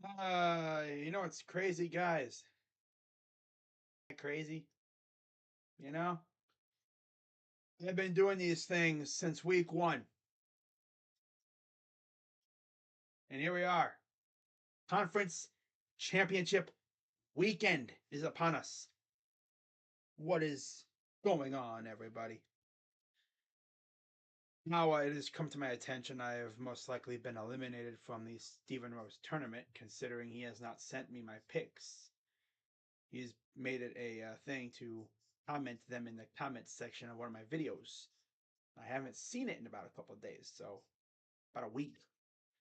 It's crazy, guys. Crazy, you know? I've been doing these things since week one, and here we are. Conference championship weekend is upon us. What is going on, everybody? Now it has come to my attention I have most likely been eliminated from the Stephen Rose tournament, considering he has not sent me my picks. He's made it a thing to comment them in the comments section of one of my videos. I haven't seen it in about a couple of days, so about a week.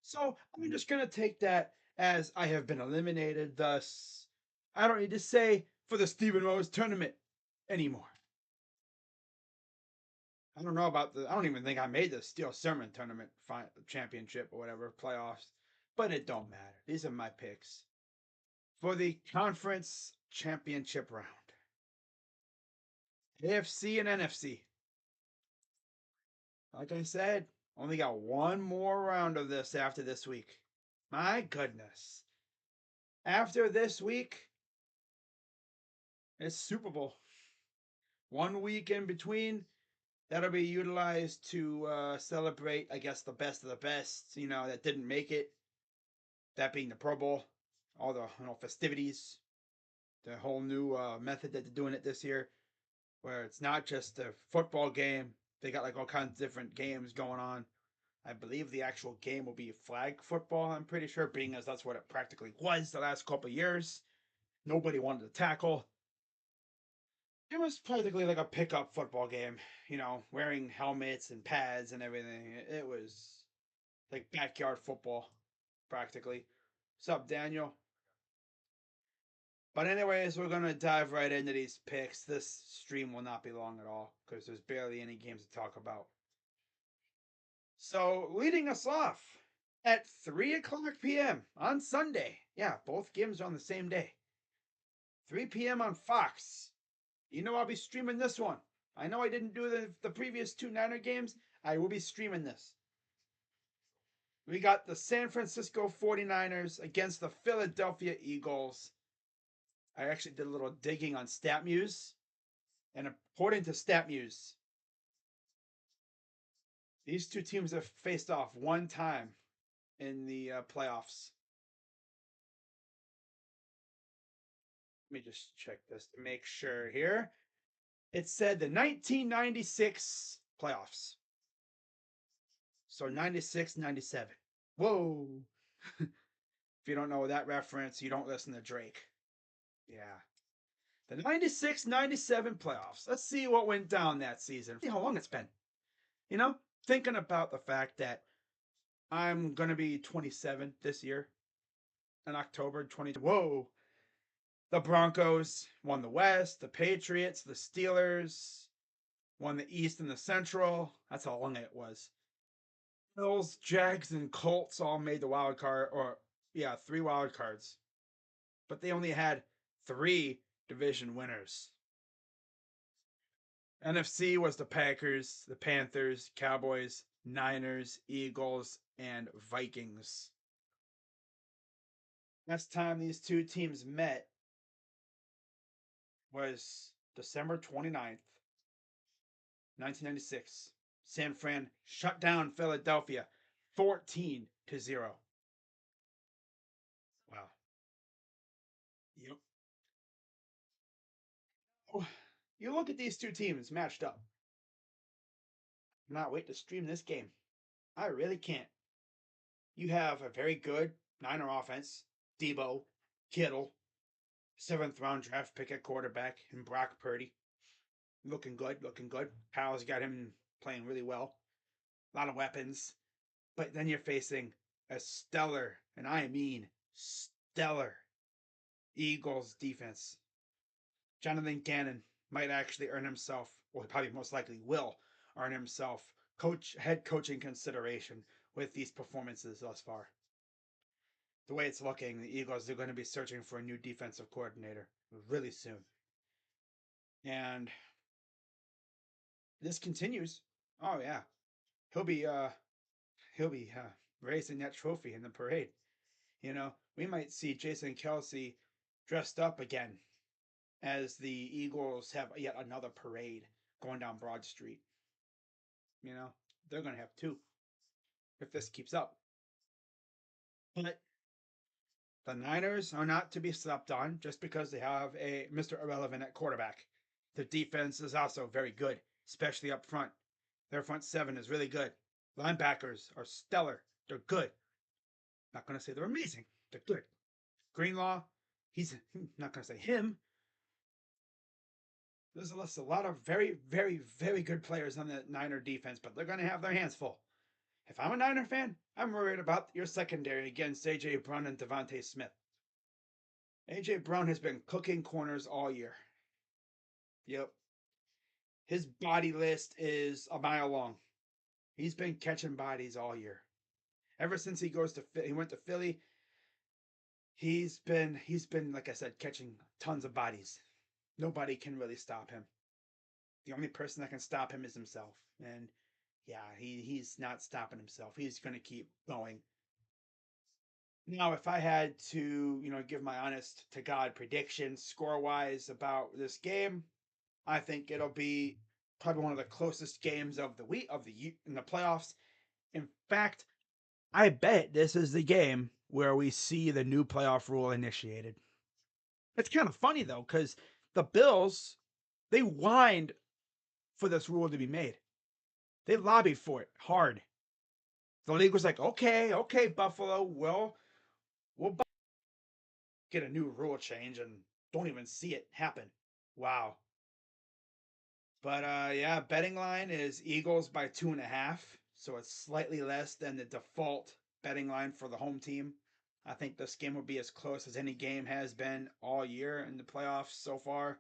So I'm just gonna take that as I have been eliminated. Thus, I don't need to say for the Stephen Rose tournament anymore. I don't know about the. I don't even think I made the Steel Sermon tournament championship or whatever playoffs, but it don't matter. These are my picks for the conference championship round. AFC and NFC. Like I said, only got one more round of this after this week. My goodness. After this week, it's Super Bowl. 1 week in between. That'll be utilized to celebrate, I guess, the best of the best, that didn't make it. That being the Pro Bowl, all the festivities, the whole new method that they're doing it this year, where it's not just a football game. They got like all kinds of different games going on. I believe the actual game will be flag football, I'm pretty sure, being as that's what it practically was the last couple of years. Nobody wanted to tackle. It was practically like a pickup football game, wearing helmets and pads and everything. It was like backyard football, practically. What's up, Daniel? But anyways, we're gonna dive right into these picks. This stream will not be long at all because there's barely any games to talk about. So leading us off at 3 o'clock p.m. on Sunday. Yeah, both games are on the same day. 3 p.m. on Fox. I'll be streaming this one. I know I didn't do the previous two Niner games. I will be streaming this. We got the San Francisco 49ers against the Philadelphia Eagles. I actually did a little digging on StatMuse, and according to StatMuse, these two teams have faced off one time in the playoffs. Let me just check this to make sure here. It said the 1996 playoffs. So 96, 97. Whoa. If you don't know that reference, you don't listen to Drake. Yeah. The 96-97 playoffs. Let's see what went down that season. See how long it's been. Thinking about the fact that I'm going to be 27 this year in October 20. Whoa. The Broncos won the West, the Patriots, the Steelers won the East and the Central. That's how long it was. Bills, Jags, and Colts all made the wild card, or yeah, three wild cards. But they only had three division winners. NFC was the Packers, the Panthers, Cowboys, Niners, Eagles, and Vikings. Last time these two teams met was December 29th, 1996. San Fran shut down Philadelphia 14-0. Wow. Yep. Oh, you look at these two teams matched up. I cannot wait to stream this game. I really can't. You have a very good Niner offense, Debo, Kittle, seventh round draft pick at quarterback, and Brock Purdy. Looking good, looking good. Powell's got him playing really well. A lot of weapons. But then you're facing a stellar, and I mean stellar, Eagles defense. Jonathan Gannon might actually earn himself, or probably most likely will earn himself head coaching consideration with these performances thus far. The way it's looking, the Eagles are going to be searching for a new defensive coordinator really soon. And this continues. Oh yeah, he'll be he'll be raising that trophy in the parade. We might see Jason Kelsey dressed up again as the Eagles have yet another parade going down Broad Street. You know, they're going to have two if this keeps up. But the Niners are not to be slept on just because they have a Mr. Irrelevant at quarterback. Their defense is also very good, especially up front. Their front seven is really good. Linebackers are stellar. They're good. Not going to say they're amazing. They're good. Greenlaw, he's not going to say him. There's a lot of very, very, very good players on the Niner defense, but they're going to have their hands full. If I'm a Niner fan, I'm worried about your secondary against A.J. Brown and Devontae Smith. A.J. Brown has been cooking corners all year. Yep. His body list is a mile long. He's been catching bodies all year. Ever since he went to Philly, he's been like I said catching tons of bodies. Nobody can really stop him. The only person that can stop him is himself. And yeah, he's not stopping himself. He's going to keep going. Now, if I had to, give my honest to God prediction score wise about this game, I think it'll be probably one of the closest games of the week of the in the playoffs. In fact, I bet this is the game where we see the new playoff rule initiated. It's kind of funny though, because the Bills they whined for this rule to be made. They lobbied for it hard. The league was like, okay, okay, Buffalo, we'll get a new rule change and don't even see it happen. Wow. But yeah, betting line is Eagles by 2.5, so it's slightly less than the default betting line for the home team. I think this game will be as close as any game has been all year in the playoffs so far.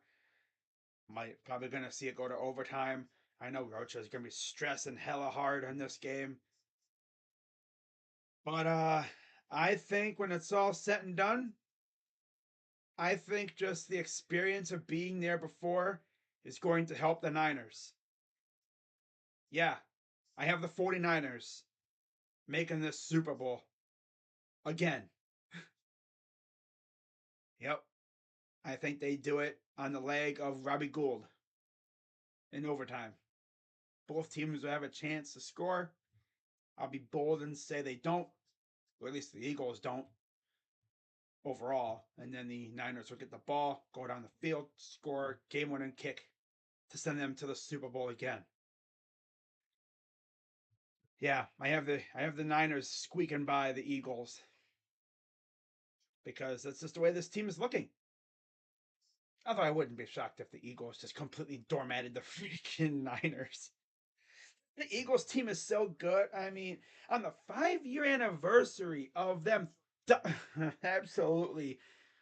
Might probably gonna see it go to overtime. I know Rocha is gonna be stressing hella hard on this game. But I think when it's all said and done, I think just the experience of being there before is going to help the Niners. Yeah, I have the 49ers making this Super Bowl again. Yep. I think they do it on the leg of Robbie Gould in overtime. Both teams will have a chance to score. I'll be bold and say they don't, or at least the Eagles don't overall. And then the Niners will get the ball, go down the field, score game winning kick to send them to the Super Bowl again. Yeah, I have the Niners squeaking by the Eagles because that's just the way this team is looking. Although I wouldn't be shocked if the Eagles just completely doormatted the freaking Niners. The Eagles team is so good. I mean, on the 5-year anniversary of them absolutely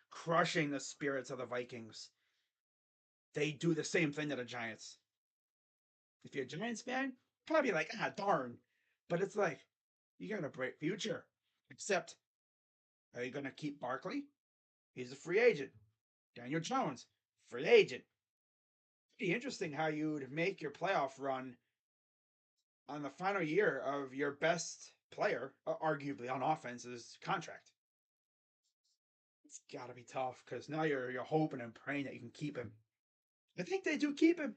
crushing the spirits of the Vikings, they do the same thing to the Giants. If you're a Giants fan, probably like, darn. But it's like, you got a bright future. Except, are you going to keep Barkley? He's a free agent. Daniel Jones, free agent. Pretty interesting how you would make your playoff run on the final year of your best player, arguably on offense's contract. It's got to be tough because now you're hoping and praying that you can keep him. I think they do keep him,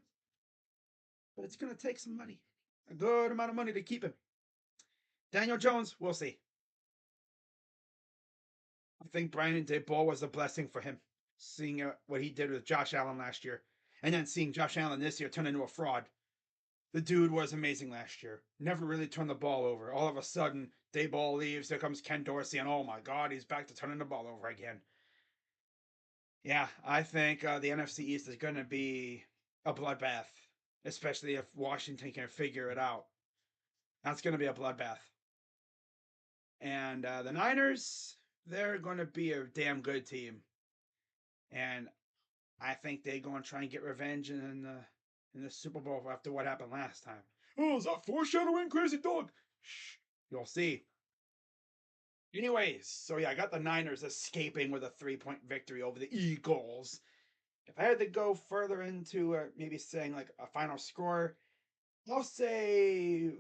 but it's going to take some money, a good amount of money to keep him. Daniel Jones, we'll see. I think Brian Daboll was a blessing for him, seeing what he did with Josh Allen last year, and then seeing Josh Allen this year turn into a fraud. The dude was amazing last year. Never really turned the ball over. All of a sudden, Daboll leaves. There comes Ken Dorsey, and oh my God, he's back to turning the ball over again. Yeah, I think the NFC East is going to be a bloodbath, especially if Washington can figure it out. That's going to be a bloodbath. And the Niners, they're going to be a damn good team. And I think they're going to try and get revenge in the Super Bowl after what happened last time. Oh, is that foreshadowing, crazy dog? Shh, you'll see. Anyways, so yeah, I got the Niners escaping with a 3-point victory over the Eagles. If I had to go further into maybe saying like a final score, I'll say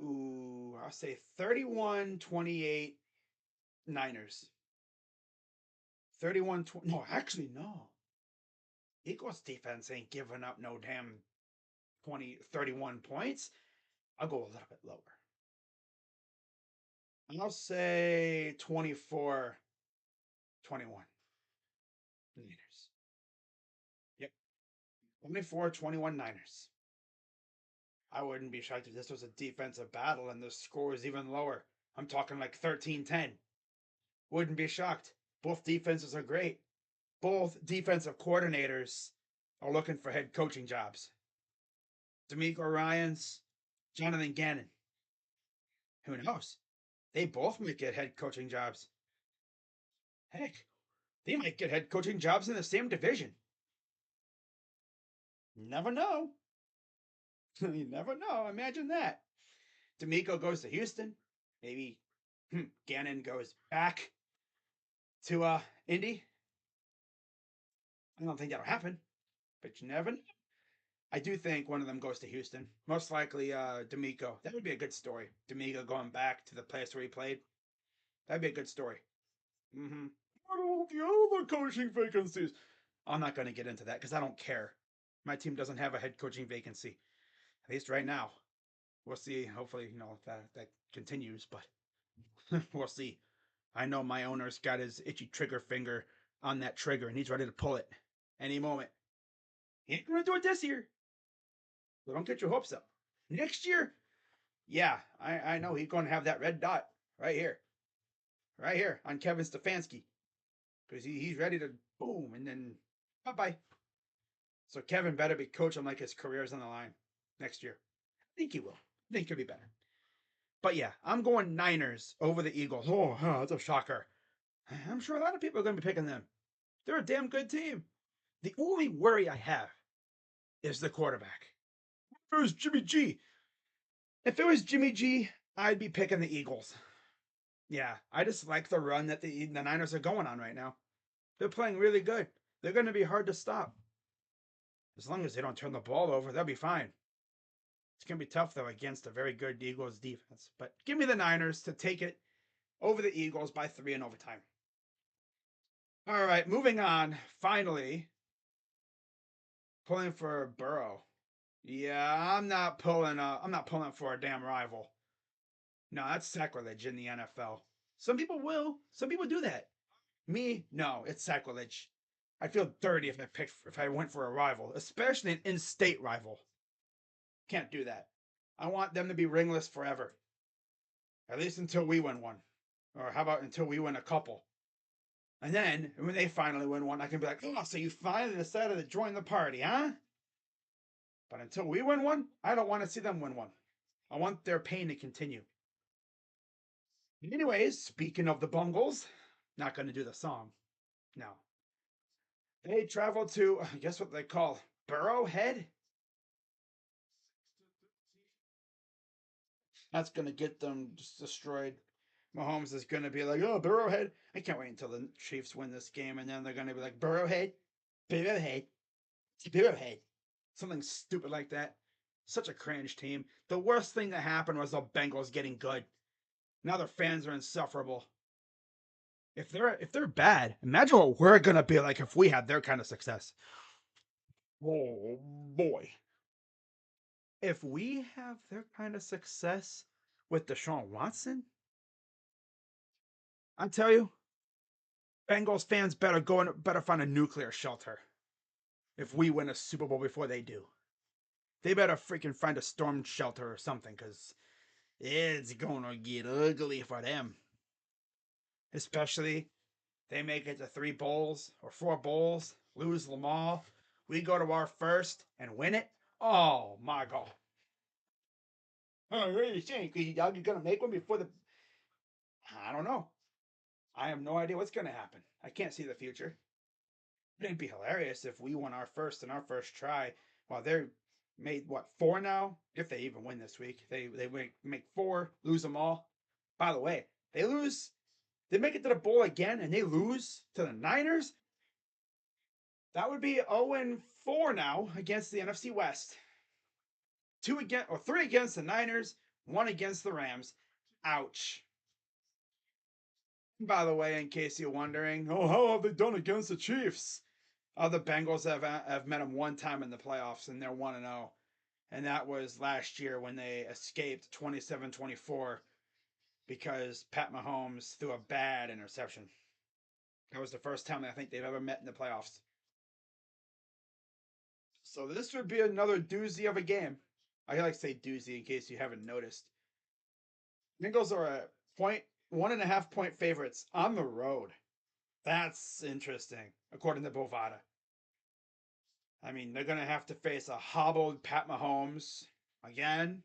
31-28 Niners. 31-20. No, actually, no. Eagles defense ain't giving up no damn 31 points. I'll go a little bit lower. I'll say 24-21. Niners. Yep. 24-21 Niners. I wouldn't be shocked if this was a defensive battle and the score is even lower. I'm talking like 13-10. Wouldn't be shocked. Both defenses are great. Both defensive coordinators are looking for head coaching jobs. DeMeco Ryans, Jonathan Gannon. Who knows? They both might get head coaching jobs. Heck, they might get head coaching jobs in the same division. Never know. You never know. Imagine that. DeMeco goes to Houston. Maybe Gannon goes back to Indy. I don't think that'll happen, but you never know. I do think one of them goes to Houston. Most likely DeMeco. That would be a good story. DeMeco going back to the place where he played. That'd be a good story. Mm-hmm. What about the other coaching vacancies? I'm not going to get into that because I don't care. My team doesn't have a head coaching vacancy, at least right now. We'll see. Hopefully, if that continues, but we'll see. I know my owner's got his itchy trigger finger on that trigger and he's ready to pull it any moment. He ain't going to do it this year. So don't get your hopes up. Next year, yeah, I know he's going to have that red dot right here on Kevin Stefanski because he's ready to boom and then bye bye. So Kevin better be coaching like his career's on the line next year. I think he will. I think he'll be better. But yeah, I'm going Niners over the Eagles. Oh, that's a shocker. I'm sure a lot of people are going to be picking them. They're a damn good team. The only worry I have is the quarterback. If it was Jimmy G, I'd be picking the Eagles. Yeah, I just like the run that the Niners are going on right now. They're playing really good. They're going to be hard to stop. As long as they don't turn the ball over, they'll be fine. It's going to be tough, though, against a very good Eagles defense. But give me the Niners to take it over the Eagles by 3 in overtime. All right, moving on. Finally, pulling for Burrow. Yeah, I'm not pulling for a damn rival. No, that's sacrilege in the NFL. Some people will. Some people do that. Me, no, it's sacrilege. I'd feel dirty if I went for a rival, especially an in-state rival. Can't do that. I want them to be ringless forever. At least until we win one. Or how about until we win a couple? And then, when they finally win one, I can be like, oh, so you finally decided to join the party, huh? But until we win one, I don't want to see them win one. I want their pain to continue. Anyways, speaking of the Bungles, not going to do the song. No. They travel to, guess what they call Burrowhead? That's going to get them just destroyed. Mahomes is going to be like, oh, Burrowhead. I can't wait until the Chiefs win this game, and then they're going to be like, Burrowhead, Burrowhead, Burrowhead. Something stupid like that. Such a cringe team. The worst thing that happened was the Bengals getting good. Now their fans are insufferable. If they're bad, imagine what we're gonna be like if we had their kind of success. Oh boy. If we have their kind of success with Deshaun Watson, I tell you, Bengals fans better find a nuclear shelter if we win a Super Bowl before they do. They better freaking find a storm shelter or something, because it's gonna get ugly for them. Especially they make it to 3 bowls or 4 bowls, lose them all. We go to our first and win it. Oh my god. Oh, what are you saying? You're gonna make one before the I don't know. I have no idea what's gonna happen. I can't see the future. It'd be hilarious if we won our first in our first try. Well, they're made what 4 now? If they even win this week, they make 4, lose them all. By the way, they make it to the bowl again, and they lose to the Niners. That would be 0-4 now against the NFC West. 3 against the Niners, 1 against the Rams. Ouch. By the way, in case you're wondering, oh, how have they done against the Chiefs? The Bengals have met them one time in the playoffs, and they're 1-0. And that was last year when they escaped 27-24 because Pat Mahomes threw a bad interception. That was the first time I think they've ever met in the playoffs. So this would be another doozy of a game. I like to say doozy in case you haven't noticed. Bengals are a 1.5 point favorites on the road. That's interesting, according to Bovada. I mean, they're going to have to face a hobbled Pat Mahomes again.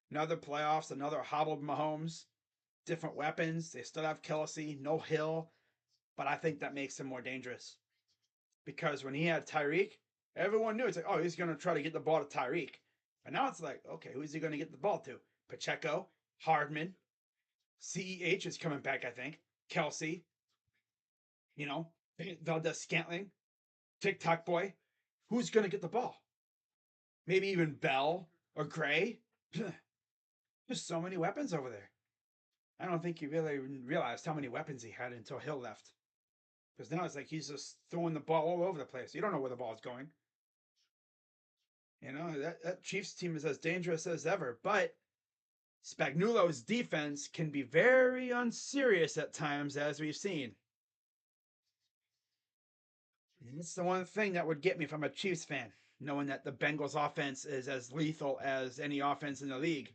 Another playoffs, another hobbled Mahomes. Different weapons. They still have Kelce, no Hill, but I think that makes him more dangerous. Because when he had Tyreek, everyone knew it's like, oh, he's going to try to get the ball to Tyreek. And now it's like, okay, who's he going to get the ball to? Pacheco, Hardman, CEH is coming back, I think. Kelce, you know, Valdez Scantling, TikTok boy. Who's going to get the ball? Maybe even Bell or Gray. There's so many weapons over there. I don't think he really realized how many weapons he had until Hill left. Because now it's like he's just throwing the ball all over the place. You don't know where the ball's going. You know, that Chiefs team is as dangerous as ever. But Spagnuolo's defense can be very unserious at times, as we've seen. And it's the one thing that would get me if I'm a Chiefs fan, knowing that the Bengals offense is as lethal as any offense in the league.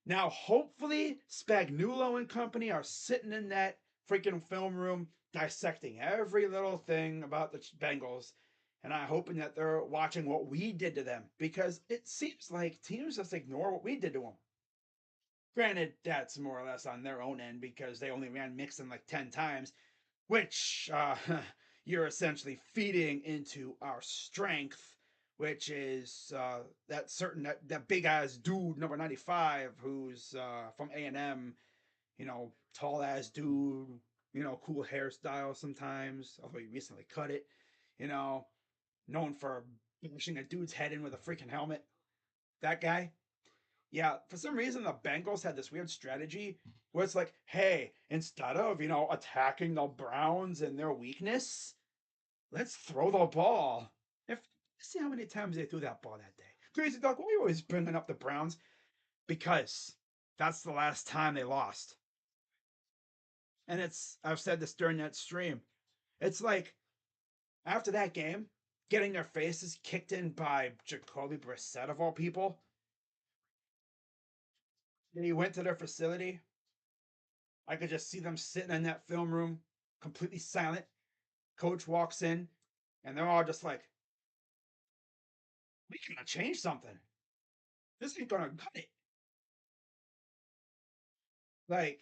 Now, hopefully, Spagnuolo and company are sitting in that freaking film room dissecting every little thing about the Bengals. And I'm hoping that they're watching what we did to them because it seems like teams just ignore what we did to them. Granted, that's more or less on their own end because they only ran Mixon like 10 times, which you're essentially feeding into our strength, which is that big ass dude number 95 who's from A&M, you know, tall ass dude, you know, cool hairstyle sometimes, although he recently cut it, you know, known for pushing a dude's head in with a freaking helmet. That guy. Yeah, for some reason the Bengals had this weird strategy where it's like, hey, instead of, you know, attacking the Browns and their weakness, let's throw the ball. If see how many times they threw that ball that day. Crazy Dog, why are you always bringing up the Browns? Because that's the last time they lost. And I've said this during that stream. It's like after that game, getting their faces kicked in by Jacoby Brissett of all people. And he went to their facility. I could just see them sitting in that film room, completely silent. Coach walks in, and they're all just like, we gotta change something. This ain't gonna cut it. Like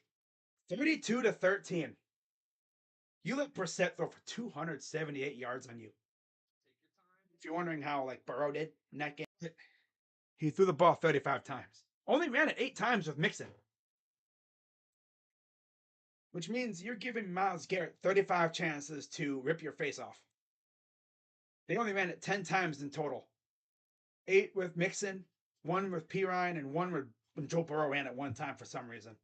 32-13. You let Brissett throw for 278 yards on you. If you're wondering how like Burrow did in that game, he threw the ball 35 times. Only ran it 8 times with Mixon. Which means you're giving Myles Garrett 35 chances to rip your face off. They only ran it 10 times in total. 8 with Mixon, 1 with Perine, and 1 when Joe Burrow ran at one time for some reason.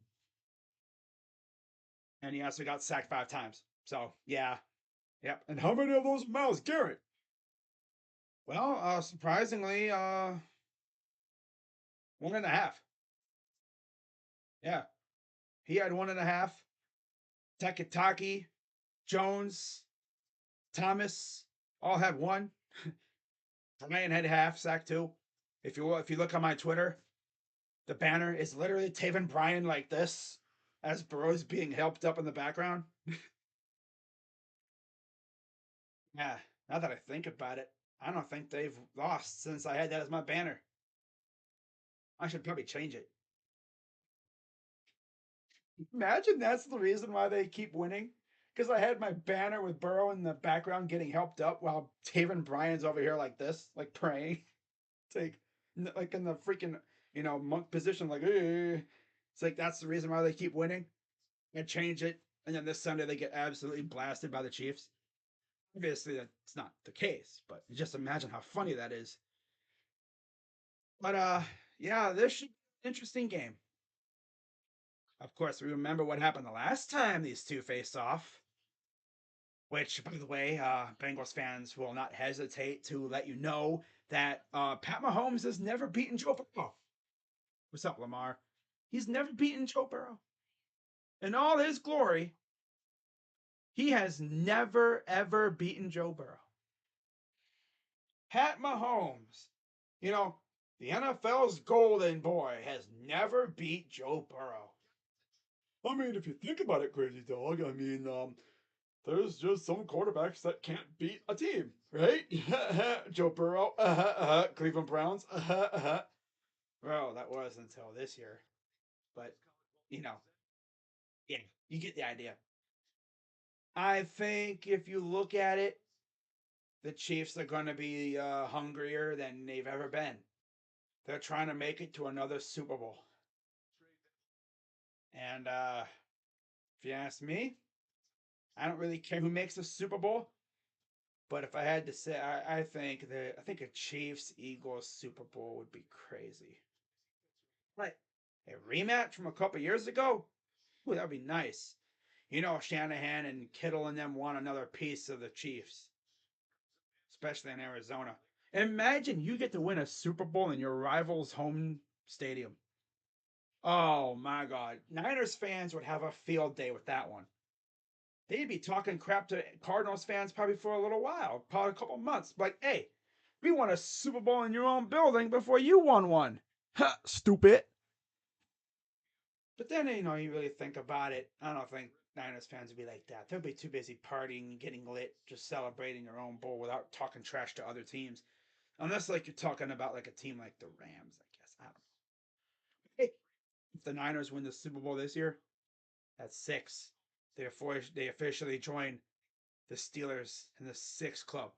And he also got sacked 5 times. So, yeah. Yep. And how many of those Myles Garrett? Well, surprisingly, 1.5. Yeah. He had 1.5. Takitaki, Jones, Thomas all had 1. Brian had half, sack 2. If you look on my Twitter, the banner is literally Taven Bryan like this as Burrow's being helped up in the background. Yeah, now that I think about it, I don't think they've lost since I had that as my banner. I should probably change it. Imagine that's the reason why they keep winning. Because I had my banner with Burrow in the background getting helped up while Taven Bryan's over here like this, like praying. It's like in the freaking, you know, monk position, like, eh. It's like that's the reason why they keep winning. I change it, and then this Sunday they get absolutely blasted by the Chiefs. Obviously, that's not the case, but just imagine how funny that is. But yeah, this should be an interesting game. Of course, we remember what happened the last time these two faced off. Which, by the way, Bengals fans will not hesitate to let you know that Pat Mahomes has never beaten Joe Burrow. What's up, Lamar? He's never beaten Joe Burrow. In all his glory, he has never, ever beaten Joe Burrow. Pat Mahomes, you know, the NFL's golden boy, has never beat Joe Burrow. I mean, if you think about it, crazy dog, there's just some quarterbacks that can't beat a team, right? Joe Burrow, Cleveland Browns, Well, that was until this year, but you know, yeah, you get the idea. I think if you look at it, the Chiefs are going to be hungrier than they've ever been. They're trying to make it to another Super Bowl, and if you ask me, I don't really care who makes the Super Bowl. But if I had to say, I think a Chiefs Eagles Super Bowl would be crazy. Like a rematch from a couple years ago, ooh, that'd be nice. You know, Shanahan and Kittle and them want another piece of the Chiefs, especially in Arizona. Imagine you get to win a Super Bowl in your rival's home stadium. Oh my God. Niners fans would have a field day with that one. They'd be talking crap to Cardinals fans probably for a little while, probably a couple months. Like, hey, we won a Super Bowl in your own building before you won one. Ha, stupid. But then, you really think about it. I don't think Niners fans would be like that. They'll be too busy partying and getting lit, just celebrating their own bowl without talking trash to other teams. Unless, like, you're talking about like a team like the Rams, I guess. I don't know. Hey, if the Niners win the Super Bowl this year, that's six. They officially join the Steelers in the sixth club.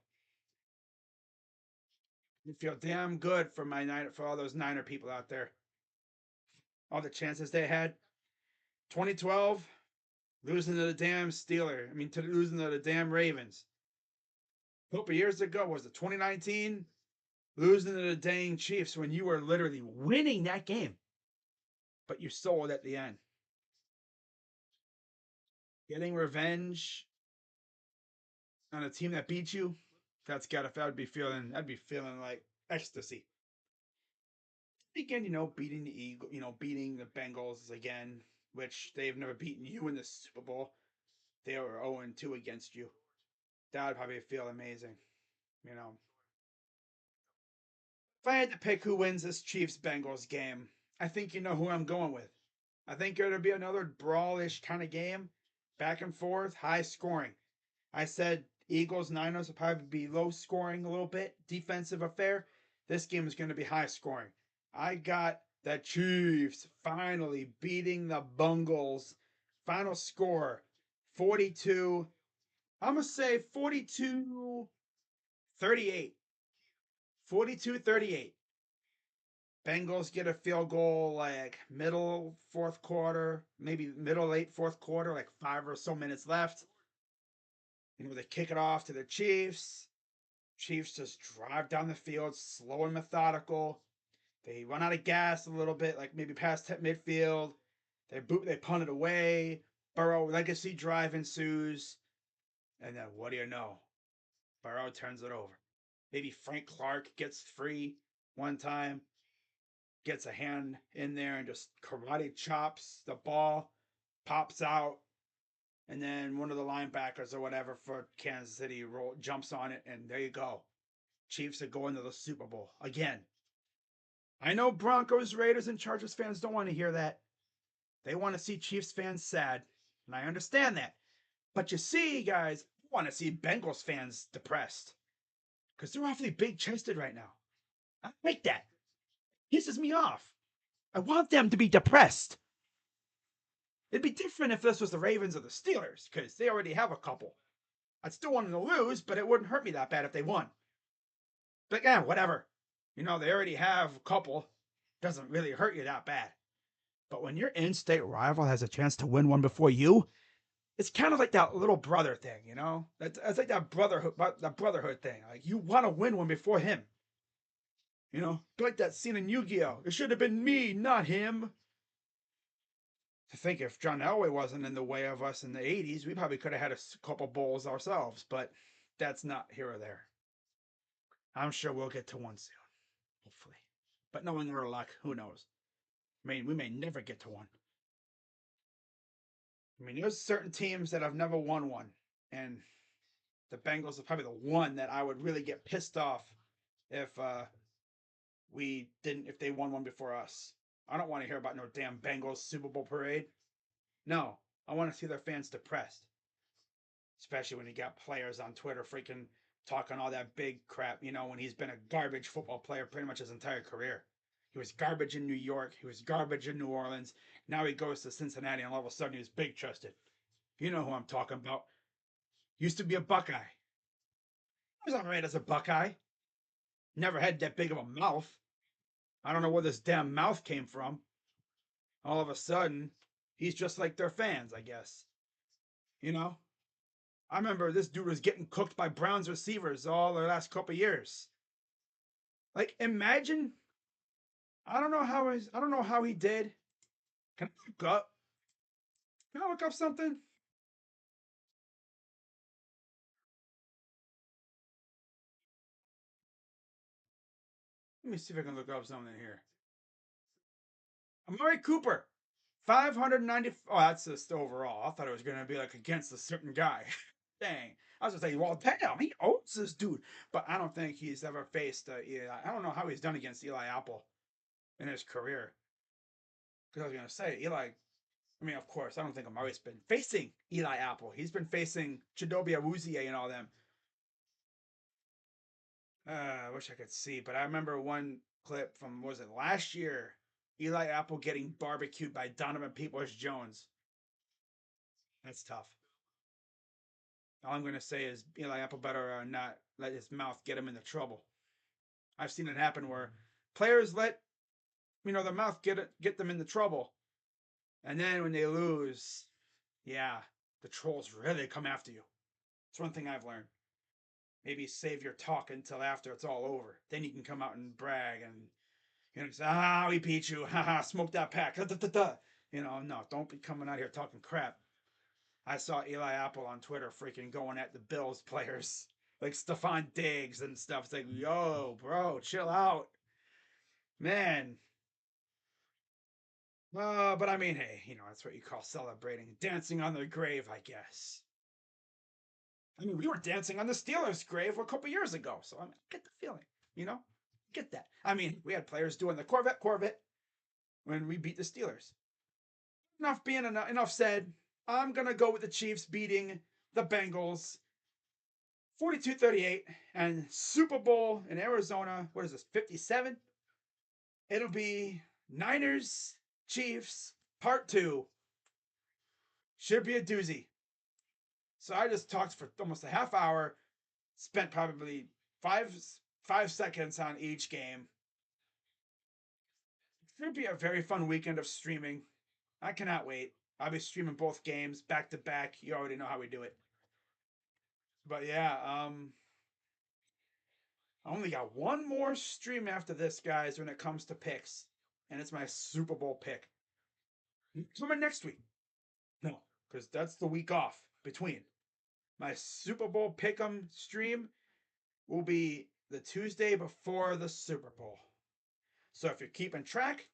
You feel damn good for for all those Niner people out there. All the chances they had. 2012, losing to the damn Steelers. I mean, to losing to the damn Ravens. A couple years ago was it 2019, losing to the dang Chiefs when you were literally winning that game, but you sold at the end. Getting revenge on a team that beat you, that'd be feeling like ecstasy. Again, beating the Eagle, beating the Bengals again, which they've never beaten you in the Super Bowl. They were 0-2 against you. That would probably feel amazing. You know, if I had to pick who wins this Chiefs Bengals game, I think you know who I'm going with. I think it'll be another brawlish kind of game, back and forth, high scoring. I said Eagles Niners will probably be low scoring a little bit, defensive affair. This game is going to be high scoring. I got the Chiefs finally beating the Bungles. Final score 42. I'm going to say 42-38. 42-38. Bengals get a field goal like middle fourth quarter, maybe middle late fourth quarter, like 5 or so minutes left. They kick it off to the Chiefs. Chiefs just drive down the field, slow and methodical. They run out of gas a little bit, like maybe past midfield. They punt it away. Burrow legacy drive ensues, and then what do you know? Burrow turns it over. Maybe Frank Clark gets free one time, gets a hand in there and just karate chops the ball, pops out, and then one of the linebackers or whatever for Kansas City jumps on it, and there you go. Chiefs are going to the Super Bowl again. I know Broncos, Raiders, and Chargers fans don't want to hear that. They want to see Chiefs fans sad, and I understand that. But you see, guys, I want to see Bengals fans depressed because they're awfully big chested right now. I like that. It pisses me off. I want them to be depressed. It'd be different if this was the Ravens or the Steelers because they already have a couple. I'd still want them to lose, but it wouldn't hurt me that bad if they won. But yeah, whatever. They already have a couple. Doesn't really hurt you that bad. But when your in-state rival has a chance to win one before you, it's kind of like that little brother thing. It's like that brotherhood thing. Like you want to win one before him. Like that scene in Yu-Gi-Oh! It should have been me, not him. To think if John Elway wasn't in the way of us in the 80s, we probably could have had a couple bowls ourselves, but that's not here or there. I'm sure we'll get to one soon, hopefully. But knowing our luck, who knows? I mean, we may never get to one. I mean, there's certain teams that have never won one, and the Bengals are probably the one that I would really get pissed off if we didn't, if they won one before us. I don't want to hear about no damn Bengals Super Bowl parade. No, I want to see their fans depressed, especially when you got players on Twitter freaking talking all that big crap. You know, when he's been a garbage football player pretty much his entire career. He was garbage in New York. He was garbage in New Orleans. Now he goes to Cincinnati, and all of a sudden he's big trusted. You know who I'm talking about. Used to be a Buckeye. He was all right as a Buckeye. Never had that big of a mouth. I don't know where this damn mouth came from. All of a sudden, he's just like their fans, I guess. You know? I remember this dude was getting cooked by Browns receivers all the last couple years. Like, imagine. I don't know how he did. Can I look up? Can I look up something? Let me see if I can look up something here. Amari Cooper, 590. Oh, that's just overall. I thought it was going to be like against a certain guy. Dang. I was just saying, well, damn, he owns this dude. But I don't think he's ever faced Eli. I don't know how he's done against Eli Apple in his career. Because I was going to say, Eli, I mean, of course, I don't think Amari's been facing Eli Apple. He's been facing Chidobe Awuzie and all them. I wish I could see, but I remember one clip from, was it last year? Eli Apple getting barbecued by Donovan Peoples Jones. That's tough. All I'm going to say is Eli Apple better not let his mouth get him into trouble. I've seen it happen where players let their mouth get them into trouble, and then when they lose, yeah, the trolls really come after you. It's one thing I've learned. Maybe save your talk until after it's all over. Then you can come out and brag and say, we beat you, haha, smoke that pack, da, da, da, da. No, don't be coming out here talking crap. I saw Eli Apple on Twitter freaking going at the Bills players like Stefon Diggs and stuff. It's like, yo, bro, chill out, man. But I mean, hey, that's what you call celebrating, dancing on their grave, I guess. I mean, we were dancing on the Steelers' grave a couple years ago, so I get the feeling, you know, get that. I mean, we had players doing the Corvette when we beat the Steelers. Enough said. I'm gonna go with the Chiefs beating the Bengals 42-38 and Super Bowl in Arizona. What is this? 57? It'll be Niners Chiefs Part 2. Should be a doozy. So I just talked for almost a half hour, spent probably five seconds on each game. It should be a very fun weekend of streaming. I cannot wait. I'll be streaming both games back to back. You already know how we do it. But yeah, I only got one more stream after this, guys, when it comes to picks. And it's my Super Bowl pick. Coming next week. No, because that's the week off between. My Super Bowl pick'em stream will be the Tuesday before the Super Bowl. So if you're keeping track,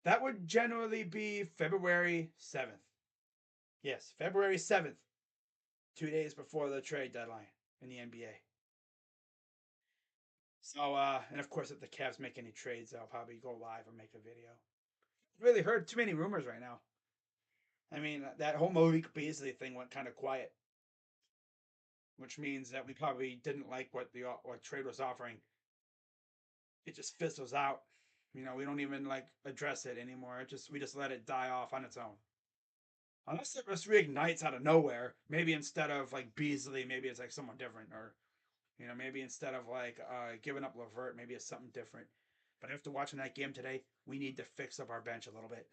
that would generally be February 7th. Yes, February 7th, 2 days before the trade deadline in the NBA. So, and of course, if the Cavs make any trades, I'll probably go live and make a video. Really heard too many rumors right now. I mean, that whole Malik Beasley thing went kind of quiet, which means that we probably didn't like what trade was offering. It just fizzles out. We don't even like address it anymore. We just let it die off on its own. Unless it just reignites out of nowhere. Maybe instead of like Beasley, maybe it's like someone different, or maybe instead of like giving up Levert, maybe it's something different. But after watching that game today, we need to fix up our bench a little bit.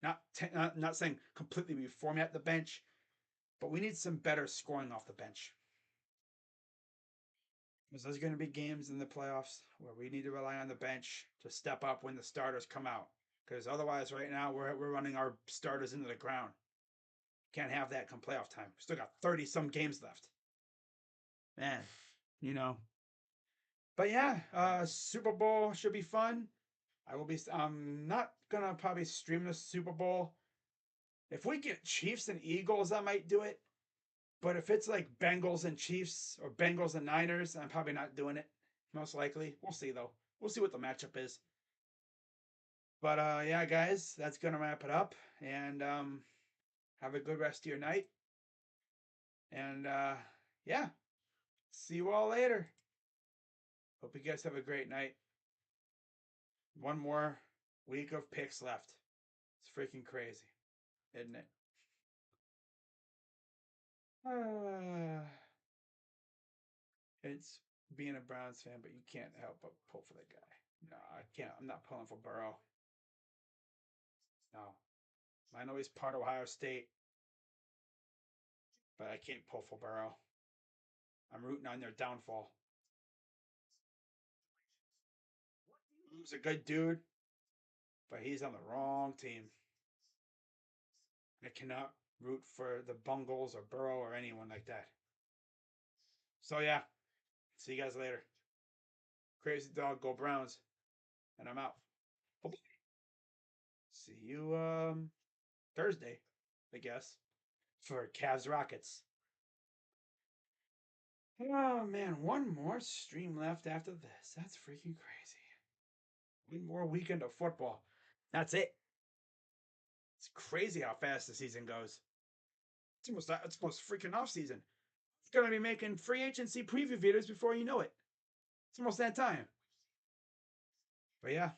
Not saying completely reformat the bench, but we need some better scoring off the bench. Because there's going to be games in the playoffs where we need to rely on the bench to step up when the starters come out. Because otherwise, right now, we're running our starters into the ground. Can't have that come playoff time. We still got 30 some games left. Man, you know. But yeah, Super Bowl should be fun. I will be. I'm not gonna probably stream the Super Bowl. If we get Chiefs and Eagles, I might do it. But if it's like Bengals and Chiefs or Bengals and Niners, I'm probably not doing it. Most likely. We'll see though. We'll see what the matchup is. But yeah, guys, that's gonna wrap it up. And have a good rest of your night. And yeah, see you all later. Hope you guys have a great night. One more week of picks left. It's freaking crazy, isn't it? It's being a Browns fan, but you can't help but pull for the guy. No, I can't. I'm not pulling for Burrow. No. I know he's part of Ohio State, but I can't pull for Burrow. I'm rooting on their downfall. He's a good dude, but he's on the wrong team. I cannot root for the Bungles or Burrow or anyone like that. So yeah, see you guys later. Crazy dog, go Browns, and I'm out. See you Thursday, I guess, for Cavs Rockets. Oh man, one more stream left after this. That's freaking crazy. One more weekend of football. That's it. It's crazy how fast the season goes. It's almost freaking off season. It's gonna be making free agency preview videos before you know it. It's almost that time. But yeah,